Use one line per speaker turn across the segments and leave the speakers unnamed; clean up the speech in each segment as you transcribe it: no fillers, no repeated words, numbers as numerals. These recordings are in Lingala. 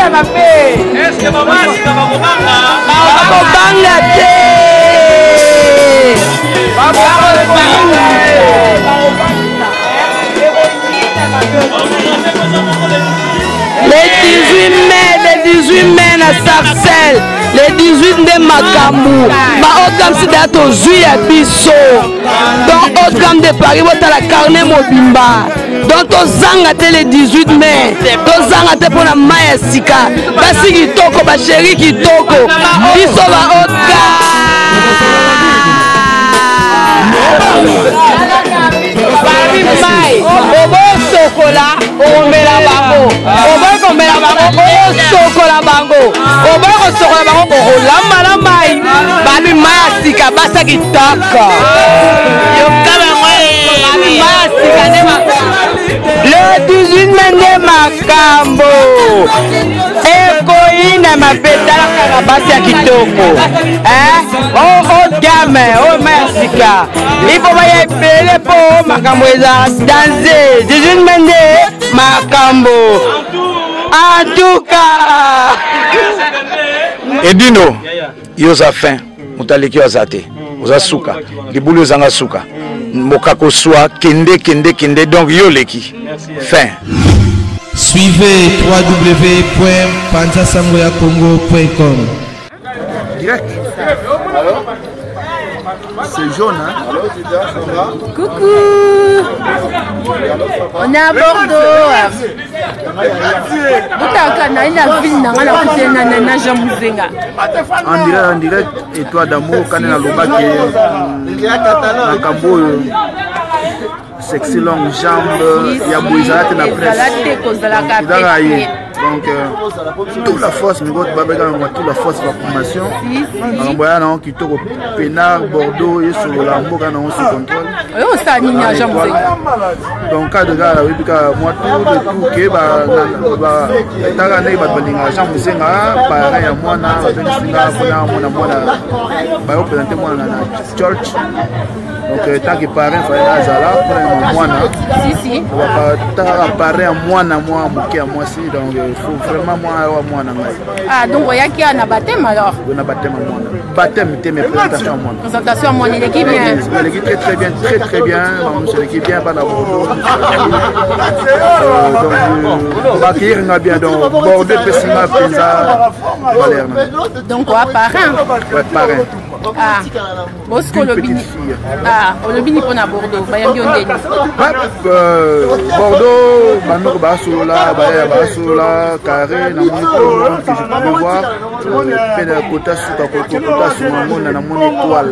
Est-ce que maman Sika va
Bakobanga te. Les 18 mai na Sarcelles, les 18 de Makambu, ba Okam Sidato Zuya Biso, donc Okam de Paris, la carnet Mobimba, donc Tozanga te les 18 mai, Tozanga te pour la Maya Sika, Basi Kitoko, ba Chéri Kitoko, Biso ba Okam. Bami mai, obo sokola, omela bango, obo komela bango, obo sokola bango, obo sokola bango, olamba la mai, bami mai asika basa kitaka. Yokaba mai, bami mai asika ne makambo. Le 18 mende makambo. Ekoina mapetala kaka basi ya kitoko. Oh gamme, oh masika. Il faut pas y appeler pour makambo eza danser. 18 mende makambo. En tout cas.
Edino, yoza fin. Mutaleki wazate. Oza suka. Libulu zanga suka. Mokako soa kende donc yoleki. Fin.
Suivez www.panzasangoyacongo.com.
Direct. C'est jaune, hein?
Coucou. On est à Bordeaux.
En direct, et toi d'amour, quand on a le bac, sexy longue jambe, il y a Bouizat et la presse. Donc, toute la force, toute la force de la formation. On voit qui tourne au Pénard, Bordeaux et sur la Mboga, on se contrôle. Donc, quand de gars, moi, tout, qui est, church. Donc, tant que parrain, il faut aller à Zala, pour un donc il faut vraiment moi.
Ah, donc il y a qui a un baptême alors?
On a baptême à moi. Baptême, mais présentation à moi.
Présentation à moi, l'équipe bien.
L'équipe très bien, très bien. C'est l'équipe bien, pas la Bordeaux. Donc, on va accueillir bien. Donc, Bordeaux, Pessima, Pisa, Valère.
Donc, on a parrain.
Ouais, parrain.
Ah, Bosco Lobini. Ah, Lobini pour Bordeaux.
Bordeaux, Manor Bassoula, Bassoula, Carré, Namoto, que je peux voir. Pédacota sur mon étoile.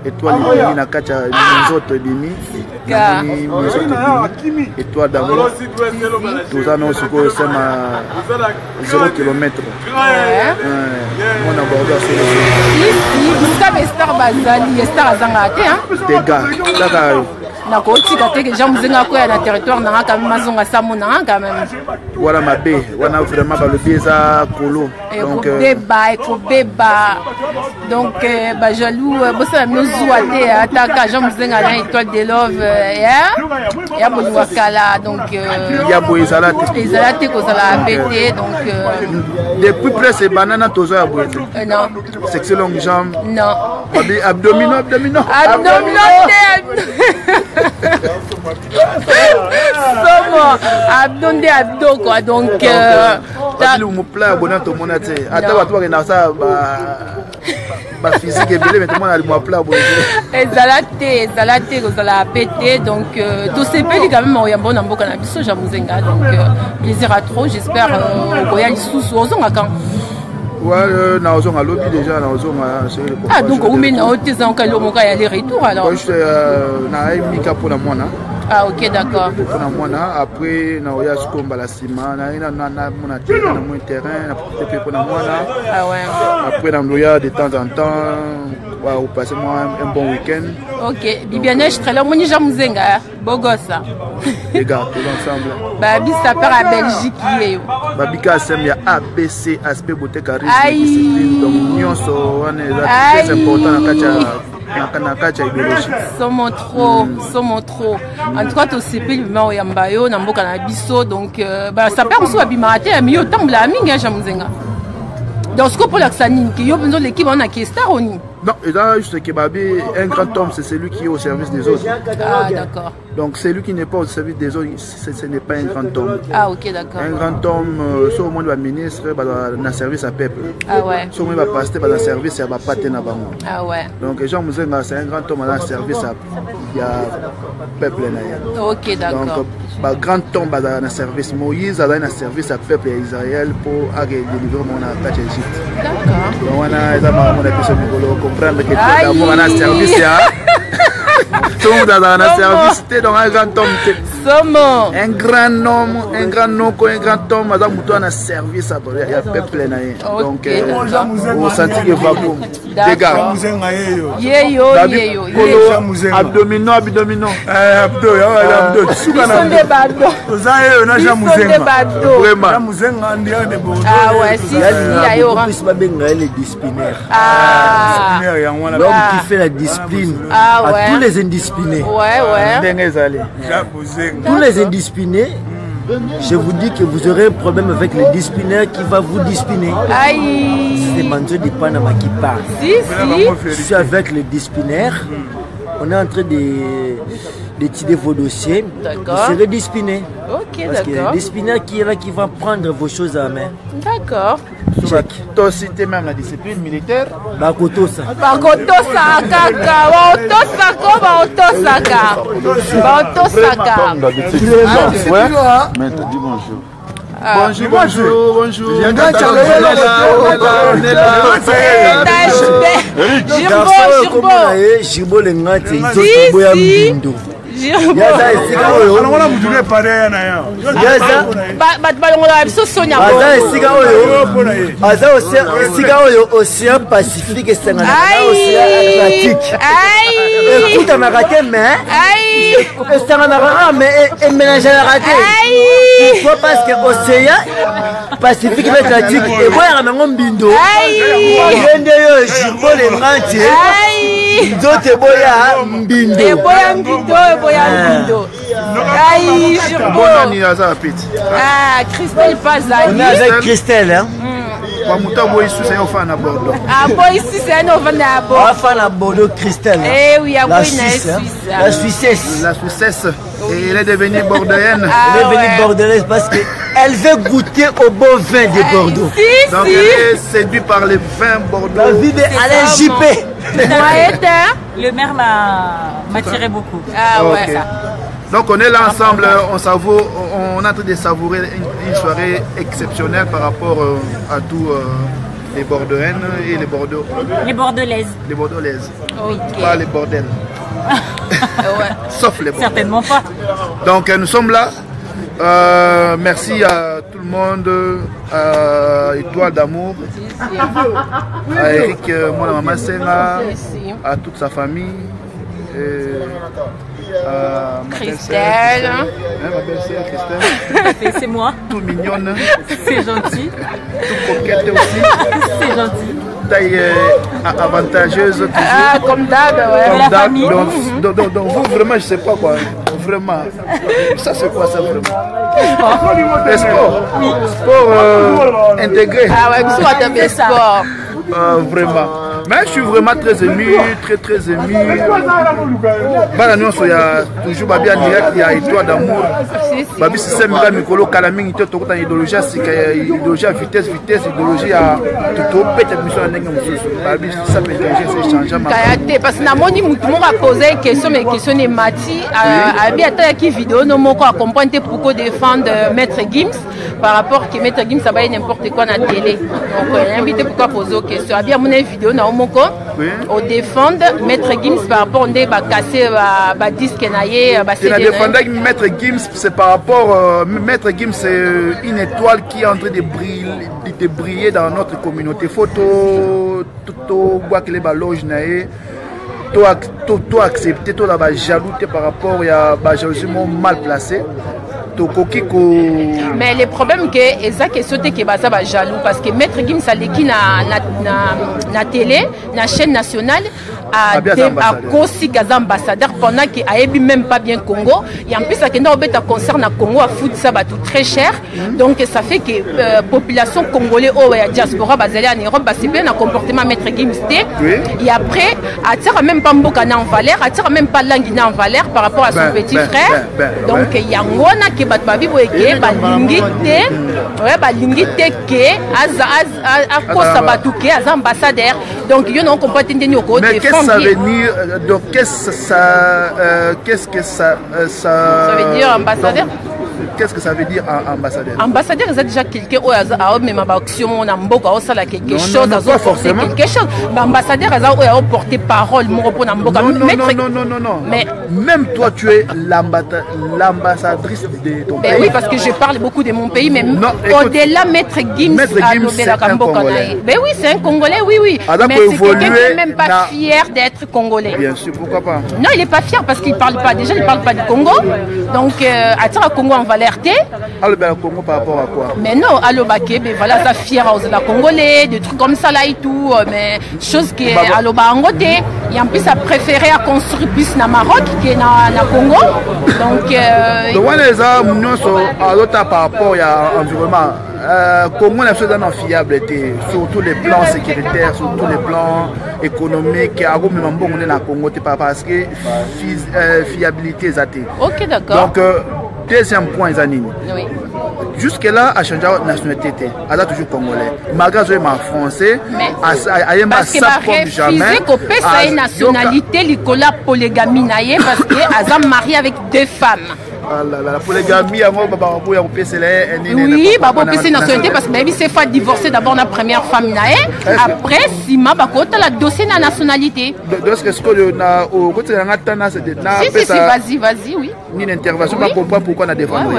Étoile Bimi, Nakacha, les autres Bimi. Étoile d'amour. Tout ça, nous sommes à 0 km. On a Bordeaux sur les
star bazali, star azangate, hein?
Des gars,
nakotika te que jamuzenga ko ya na territoire na quand même mazonga samona quand même.
Voilà ma bé, on a vraiment ba le bieza kolo.
Donc beba. Donc ba jaloux bossa no zuate ataka jamuzenga na étoile de love ya bonwa kala donc
ya boizala te.
Ezala te ko sala pété donc
depuis presque banana tozo ya boite.
Non.
Section longue jambe.
Non.
Abdominaux. Somo
abdo quoi donc
le plat bonheur tout le monde a dit attends toi que ça ba physique et belé mais tout le monde a le plat bonheur
ezalate ko sala pété donc tout ces pays quand même oyambo na mboka na biso jamuzenga donc plaisir à trop j'espère koya lisusu ozonga quand.
Ouais, na ozonga lobby déjà na ozonga c'est le
ah donc on met na hôtel en kalo moka ya les retours alors
moi je na mika pour la mona.
Ah ok d'accord.
Pour la mona après na oya skomba la ciment na mona terrain na mon terrain na peut pour la mona.
Ah ouais.
Après na oya de temps en temps ouais on passe moi un bon week-end.
Ok Bibiane très là moni jamuzenga bogossa.
Les gars tous ensemble.
Bah bis ça part à Belgique hier.
Bah bika sem ya ABC aspect beauté charisme discipline donc nyonso on est très important na kacha na kati ya idéologie.
Somo trop. En tout cas, to sepeli bima oyamba yo na mboka na biso donc ça perd aussi babima te mi yo tambula mingi ja muzenga. Donc ce que pour l'axanine qui yo besoin l'équipe on a qui star oni.
Non, et là, juste que Babi, un grand homme, c'est celui qui est au service des autres.
Ah, d'accord.
Donc, celui qui n'est pas au service des autres, ce n'est pas un grand homme.
Ah, ok, d'accord.
Un grand homme, soit au moins le ministre, dans le service à peuple.
Ah, ouais.
Soit au moins le pasteur, dans le service à pâté.
Ah, ouais.
Donc, Jean Mouzenga, c'est un grand homme dans le service à peuple.
Ok, d'accord.
Donc, un grand homme dans le service. Moïse a dans le service à peuple et Israël pour délivrer mon attaque Égypte.
D'accord.
Donc, on a comprendre que d'amour on a service tout le monde a un service donc un grand homme un grand homme madame Moutou a un service à peuple donc on sentit que va pour les gars
yeyo
abdominaux abdo
ah ouais si
l'homme qui fait la discipline à tous les indisciplinés. Tous les indisciplinés, je vous dis que vous aurez un problème avec le disciplinaire qui va vous discipliner. C'est Manzo de Panama qui parle. Je suis avec le disciplinaire. On est en train d'étudier vos dossiers. Vous serez discipliné.
Ok,
parce qu'il y a un disciplinaire qui est là qui va prendre vos choses à la main.
D'accord.
Tu as cité même la discipline militaire.
Bakotosa.
Maître, dis bonjour. Bonjour.
Océan Pacifique et Océan Atlantique. Écoute, on a raté, mais et mélange à raté. Pourquoi? Parce que Océan Pacifique et Atlantique et moi, on a un bindo. D'autres boya mbindo.
Aïe, ah, Christelle Pazali.
On est avec Christelle, hein?
Ah,
ici, c'est un enfant à Bordeaux.
Enfant à Bordeaux, Christelle.
Eh oui, à
la Suisse. La Suissesse.
La Suissesse. Et elle est devenue bordelaienne.
Elle est devenue bordelaise parce qu'elle veut goûter au bon vin de Bordeaux.
Donc elle est séduite par les vins Bordeaux.
La vie d'Alain Juppé.
Le maire m'a tiré beaucoup.
Ah ouais.
Okay. Donc on est là ensemble, on est en train de savourer une soirée exceptionnelle par rapport à tous les Bordelaises et les Bordeaux.
Les Bordelaises.
Les Bordelaises.
Okay.
Pas les bordels. Sauf les bordels.
Certainement pas.
Donc nous sommes là. Merci à tout le monde, à Étoile d'Amour, à Eric, mon maman Senga, à toute sa famille.
Christelle.
Ma belle-sœur Christelle.
C'est moi.
Tout mignonne.
C'est gentil.
Tout coquette aussi.
C'est gentil.
Taille avantageuse. Toujours.
Ah, comme d'hab, ouais.
Comme la famille.
Donc vous, vraiment, je sais pas quoi. Vraiment. Ça, c'est quoi ça, vraiment? Le sport. Oui. Sport intégré.
Ah ouais, mais c'est bien sport.
Vraiment. Mais je suis vraiment très ému, très ému. Bana nyonso ya toujours babi en direct il y a Étoile d'Amour. Babi système ga mikolo kala mingi to tokota idéologie sika idéologie vitesse idéologie à tout peut-être mission ndenge mususu. Babi ça peut changer c'est changement.
Kayate parce que na moni mutu mo a posé une question mais question est Mati abi ata ki vidéo no moko a comprendre pourquoi défendre Maître Gims par rapport que Maître Gims ça va n'importe quoi na télé. Donc invité pourquoi poser une question. Abi mon vidéo na moko au défendre Maître Gims par rapport on ba casser ba disque naie ba CD.
La défendre Maître Gims c'est par rapport Maître Gims c'est une étoile qui est en train de briller dans notre communauté photo tout bois que les baloges naie tout accepter tout la jaloux par rapport à ba jalousie mal placé.
Mais le problème que ça question que ça va jaloux parce que Maître Gims a l'équipe na télé na chaîne nationale à Kosi Gaza ambassadeur pendant qu'il a même pas bien Congo. Et en plus, ça a concerne Congo à foot ça va tout très cher. Donc ça fait que population congolaise ou la diaspora basée en Europe c'est bien un comportement maître Gimsté. Et après, attire même pas Mboka en valeur, attire même pas Languina en valeur par rapport à son petit frère. Donc il y a ngona qui bat babi boyeke ba lingité, ouais ba lingité que à cause sabatuke as ambassadeur. Donc il y a non comportement ni au côté.
Mais qu'est-ce que ça veut dire? Donc qu'est-ce que ça
veut dire ambassadeur?
Qu'est-ce que ça veut dire ambassadeur?
Ambassadeur, c'est déjà quelqu'un qui a même ma action, on a quelque chose,
pas forcément.
Quelque chose. Ambassadeur, a porté parole, mon repos n'a
non. Mais même toi, tu es l'ambassadrice de ton pays.
Oui, parce que je parle beaucoup de mon pays, mais au-delà, Maître Gims
c'est un Congolais.
Mais oui, c'est un Congolais, oui. Mais c'est quelqu'un qui n'est même pas fier d'être Congolais.
Bien sûr, pourquoi pas?
Non, il n'est pas fier parce qu'il ne parle pas. Déjà, il ne parle pas du Congo. Donc, attends, Congo en valeur.
Alors, le Congo par rapport à quoi?
Mais non, alors mais voilà, ça fière aux la Congolais, des trucs comme ça là et tout, mais chose qui est à l'Obangote. Et en plus, ça préféré à construire plus dans Maroc que dans Congo. Donc,
les gens, par rapport à l'environnement, comment la chose est fiabilité, sur tous les plans sécuritaires, sur tous les plans économiques, parce que fiabilité est athée.
Ok, d'accord.
Donc, deuxième point, Zanine.
Oui.
Jusque-là, a changé de nationalité. Elle a toujours congolais. Malgré que je suis français,
parce que ma refusé qu'on paie sa nationalité, l'école polygamie, parce qu'elle a marié avec 2 femmes.
La polygamie,
oui, c'est nationalité parce que même si c'est divorcer d'abord la première femme, après, si ma la dossier na nationalité. Si, vas-y, oui.
Une intervention, je comprends pourquoi on défendre.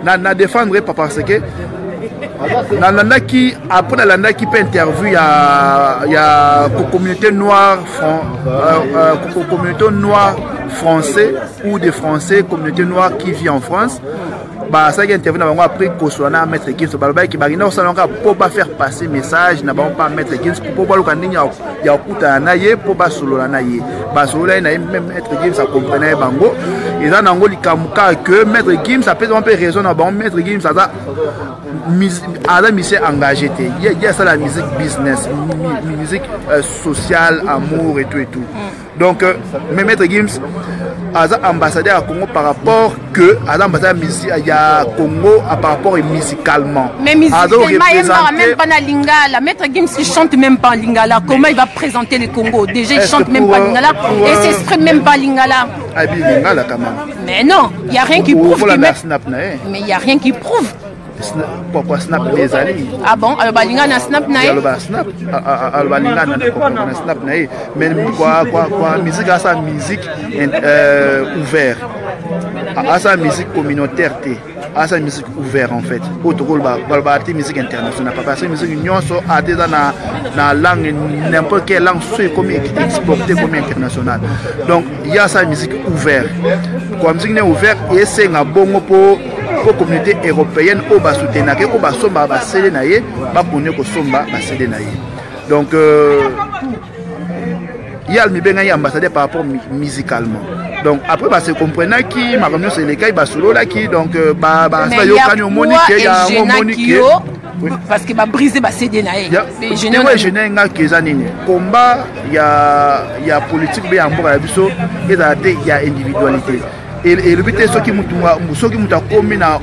On défendre pas parce que après la qui peut interview, il y a communauté noire français ou des Français, communauté noire qui vit en France. Bah ça qui intervient après Kosolana mettre Gims qui pour pas faire passer message n'a pas mettre Gims pour pas le candidat il y a kuta naie pour pas solo la naie bah solo la naie même mettre Gims ça comprenait bango et dans ango likamuka que mettre Gims ça peut un peu raison na bon mettre Gims ça la musique engagée il y a ça la musique business musique sociale amour et tout donc mais mettre Gims ambassadeur à Congo par rapport que ambassadeur il y a Congo par rapport musicalement.
Mais musicalement, même pas na Lingala. Maître Gims il chante même pas en Lingala. Comment il va présenter le Congo? Déjà il chante même pas en Lingala et s'exprime même pas en Lingala.
Lingala quand même.
Mais non, il y a rien qui prouve. Mais il y a rien qui prouve.
Pourquoi Snap les alliés?
Ah bon? Alors balinga na Snap na
Snap alors balinga na Snap na mais quoi musique à sa musique ouverte à sa musique communautaire à sa musique ouverte en fait autre rôle balbati musique internationale parce que musique union so a déjà na langue n'importe quelle langue soit comme exportée comme internationale donc il y a sa musique ouverte quoi musique n'est ouverte et c'est un bon pour communauté européenne au bas soutenir au bas somba bas céder naie bas connaître que somba bas céder naie donc il y a le ambassadeur par rapport musicalement donc après bah c'est comprenant qui ma remise c'est les cas bah solo là qui donc bah ça y a au Monique il y a un Monique
parce que bah briser bah céder naie
je n'ai nga kezanini combat il y a politique bien en bas la biso et il y a individualité et le but est ceux qui m'ont commis à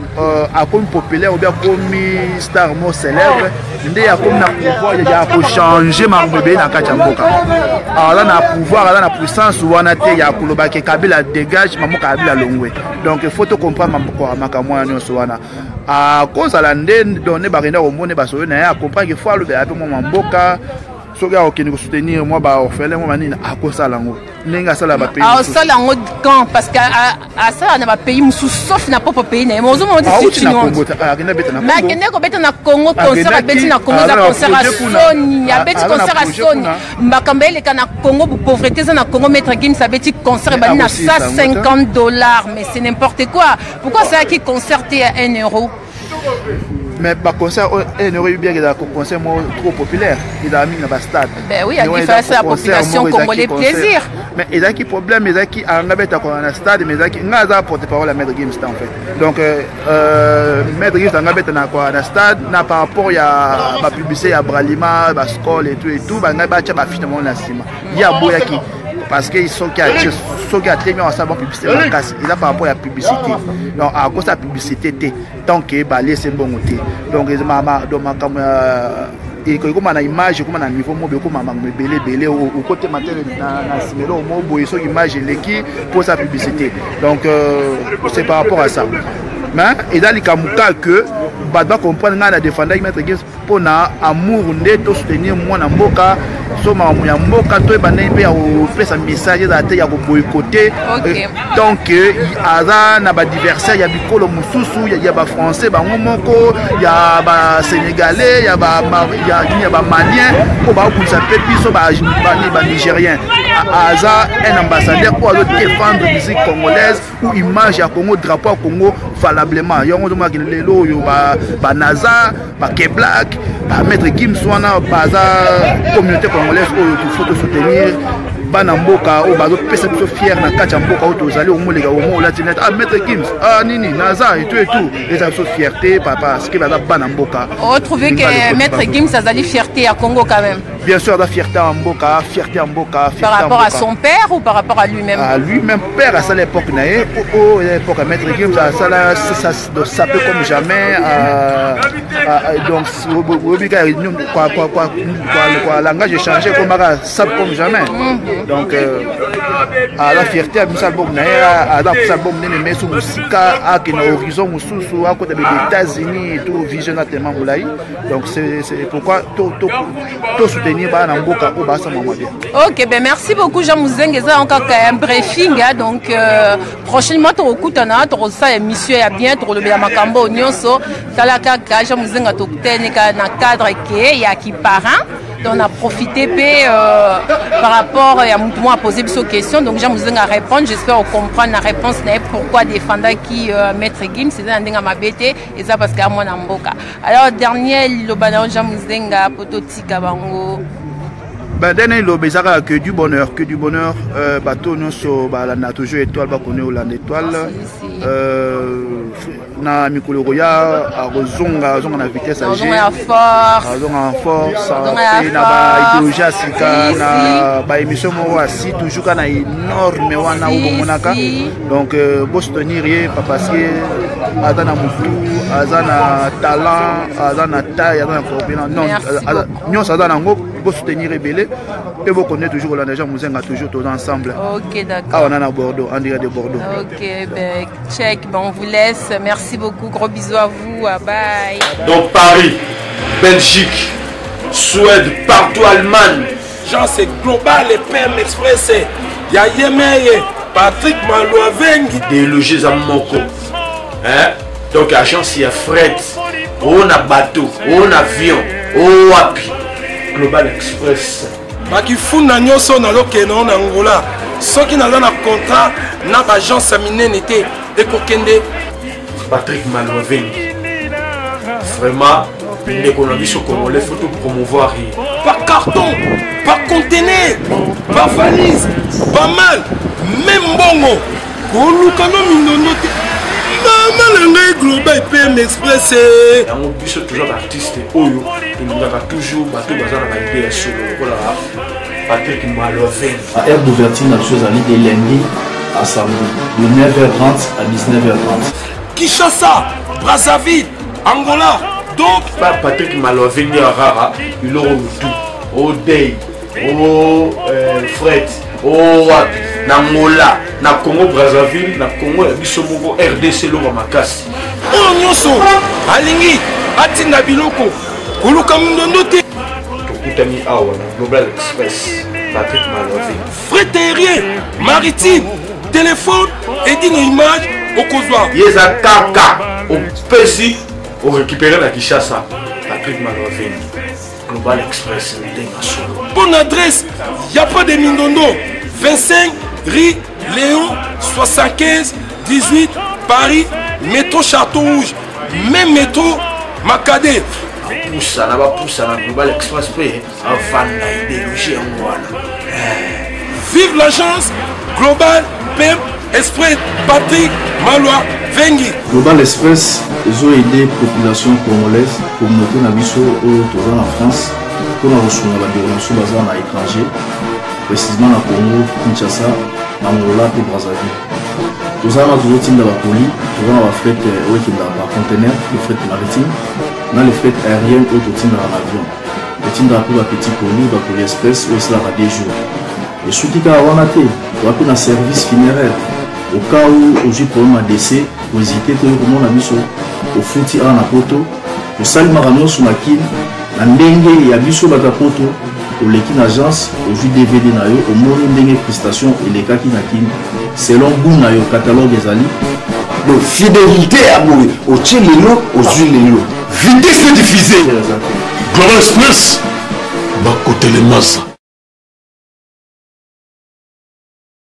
comme populaire ou bien comme star mo célèbre ndé a comme na pouvoir il y a pour changer ma bébé na kachamboka alors là na pouvoir là na puissance ou on a té ya kuloba ke Kabila dégage maman Kabila longwe donc il faut te comprendre mambo makamwa nyonso wana à cause à la ndé donner barina au monde ba so na comprendre que faut le be ape mo mamboka so ga okeni ko soutenir moi ba orphelin moi manina à cause ça lango nenga sala ba pays
ah ça lango quand parce que à ça na ba pays musu sauf na papa pays na mozo mo dit si non mais kene ko beta na Congo concert beti na Congo za concert à Sony ya beti concert à Sony mbakambele kana Congo pour pauvreté ça na Congo mettre game ça beti concert ba na $150 mais c'est n'importe quoi pourquoi ça qui concerté à 1 euro
Mais le concert, il aurait eu bien un concert trop populaire. Il a mis dans le stade.
Ben oui, il a fait la population congolaise plaisir.
Mais il y a un problème, il y a un stade, mais il y a un porte-parole à Maître Gims en fait. Donc, Maître Gims dans le stade, par rapport à la publicité, à Bralima, à la Skol et tout, il y a il y a Boyaki. Parce qu'ils sont qui a très bien en publicité il a par rapport à la publicité donc à cause de la publicité tant que balai c'est bon côté donc comme et comme on a image comme on a niveau mobile comme on belé au côté matin na simelo mo boy so image l'équipe pour sa publicité donc c'est par rapport à ça mais et dans les cas que badba comprendre nga na défendre Maître Gims pour na amour ndeto soutenir moi na mboka so ma ya mboka to ba na pe au pesa message za te ya ko boycotter donc aza na ba diversaire ya bikolo mususu ya ba français ba ngomoko ya ba sénégalais ya ba malien ko ba ku sa pe biso ba nigérien aza un ambassadeur pour défendre la musique congolaise ou image ya Congo drapeau Congo valablement yongo to ma lelo yo ba Naza ba K-Black ba Maître Gims wana baza communauté congolaise il faut soutenir bana mboka o bazo pesa biso fier na kacha mboka o tozali o molega o mo latinette ah Maître Gims ah nini Naza et tout les so fierté papa ce que baza bana mboka
on trouve que Maître Gims azali fierté à Congo quand même.
Bien sûr, la fierté en Mboka,
par rapport à son père ou par rapport à lui-même?
À lui-même, père, à ça l'époque, l'époque à Maître Gims, ça peut comme jamais. Donc, le langage est changé comme jamais. Donc, à la fierté, à l'album, à l'album, mais sous Musika, à l'horizon, à côté des États-Unis, tout vision tellement moulay. Donc, c'est pourquoi tout soutenir.
Ok, ben merci beaucoup Jean Mouzeng. C'est encore un briefing, donc prochainement tu écoutes ça émission ya bien tu le makambo nyonso tala kaka Jean Mouzeng atokutene na cadre qui ya qui parent. On a profité par rapport à Moutoumou a posé des questions, donc Jean Mouzeng a répondu. J'espère comprendre la réponse pourquoi défendre qui Maître Gims, c'est un ding à ma bête et ça parce qu'à moi n'amboka. Alors dernier le banane Jean Mouzeng a pototika bango.
Ben dernier le bezara que du bonheur bateau nous sur la toujours étoile ba connaît Hollande étoile na mikolo roya a rezonga na vitesse à G
en force
na ba idéologie sika na ba émission mo asi toujours kana énorme wana ou monaka donc bo soutenir parce que azana mutu azana talent azana taille azana compétence non azana ngo bo soutenir rebelle et vous connaissez toujours la Jean Mouzeng a toujours tous ensemble.
Ok, d'accord.
Ah, on en a Bordeaux, on dirait de Bordeaux.
Ok, ben check, ben on vous laisse. Merci beaucoup, gros bisous à vous, bye.
Donc Paris, Belgique, Suède, partout Allemagne.
Jean, c'est global, les PM Express. Il y a Yemeye, Patrick Malouaveng.
Idéologie à Moko. Hein? Donc la chance, il y a fret, on a bateau, on a avion, on a api. Global Express.
Bakifuna nyoso na lokeno na Angola. Soki na na contrat na agence minene té ekokende
Patrick Malouaveng. Vraiment l'économie sur Congolais faut tout promouvoir.
Par carton, par conteneur, par valise, pas mal, même bongo. Kolukano minono té. Global PM Express.
On bus toujours artiste Oyo. Il nous a toujours battu dans la idée sur le Patrick Malouaveng.
À aire d'ouverture dans les années de lundi à samedi, de 9h30 à 19h30.
Kinshasa, Brazzaville, Angola. Donc,
Patrick Malouaveng Rara, il aura tout. Au Day, au Fred, au Nangola, na Congo Brazzaville, na Congo Bisomoko RDC Loma Makasi.
Oh nyonso, alingi, atina biloko, koluka mundondo te.
Tokutani awa na Global Express, Patrick Malouaveng.
Fret aérien, maritime, téléphone, et d'une image au Kozwa.
Yeza kaka, au Pesi, au récupérer la Kinshasa, Patrick Malouaveng. Global Express,
bonne adresse, il n'y a pas de Mindondo. 25 rue Léon 75 18 Paris, métro Château Rouge. Même métro Makade.
Poussa na Global Express P avant d'idéologie en wana.
Vive l'agence Global PM Express Patrick Maloa Vengi.
Global Express, ils ont aidé la population congolaise, communauté Nabiso au en France, pour la ressource de la dérelation basée à l'étranger, précisément à Congo, Kinshasa, Angola et Brazzaville. Nous avons toujours team de la police, nous avons la fret par conteneur, le fret maritime, nous avons le fret aérien ou le team de l'avion. Le team de la petit colis, la police express, ou cela va des jours. Et ce qui est à Wanate, nous avons un service funéraire. Au cas où j'ai problème à décès, vous hésitez, comment on a mis au fouti à Napoto, au Salmarano sur Makin, la Ndenge et à Bisso Batapoto, au Lekin Agence, au jus DVD Nayo, au Mono Ndenge Prestation et les Kaki Nakin, selon Bounayo, catalogue des Ali.
Donc, fidélité à mourir, au Tchelelo, aux huiles. Vitesse de diffuser.
Global Express, bas côté les masses.